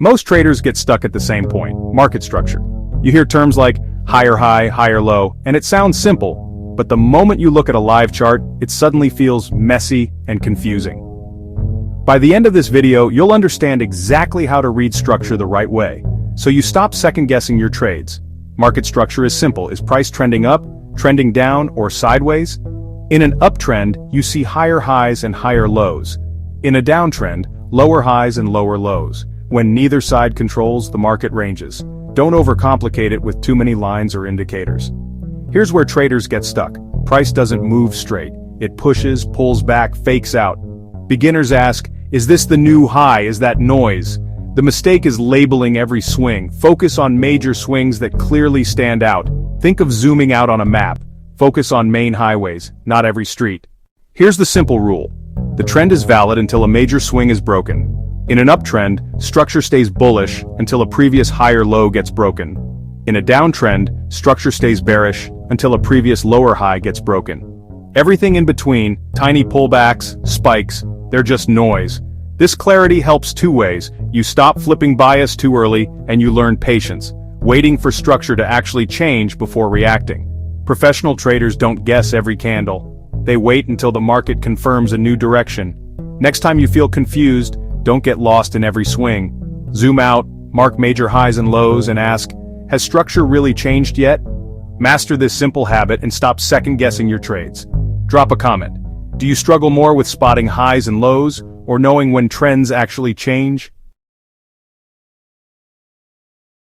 Most traders get stuck at the same point, market structure. You hear terms like higher high, higher low, and it sounds simple, but the moment you look at a live chart, it suddenly feels messy and confusing. By the end of this video, you'll understand exactly how to read structure the right way, so you stop second-guessing your trades. Market structure is simple. Is price trending up, trending down, or sideways? In an uptrend, you see higher highs and higher lows. In a downtrend, lower highs and lower lows. When neither side controls, the market ranges. Don't overcomplicate it with too many lines or indicators. Here's where traders get stuck. Price doesn't move straight. It pushes, pulls back, fakes out. Beginners ask, is this the new high? Is that noise? The mistake is labeling every swing. Focus on major swings that clearly stand out. Think of zooming out on a map. Focus on main highways, not every street. Here's the simple rule. The trend is valid until a major swing is broken. In an uptrend, structure stays bullish until a previous higher low gets broken. In a downtrend, structure stays bearish until a previous lower high gets broken. Everything in between, tiny pullbacks, spikes, they're just noise. This clarity helps two ways. You stop flipping bias too early, and you learn patience, waiting for structure to actually change before reacting. Professional traders don't guess every candle. They wait until the market confirms a new direction. Next time you feel confused, don't get lost in every swing. Zoom out, mark major highs and lows, and ask, has structure really changed yet? Master this simple habit and stop second-guessing your trades. Drop a comment. Do you struggle more with spotting highs and lows, or knowing when trends actually change?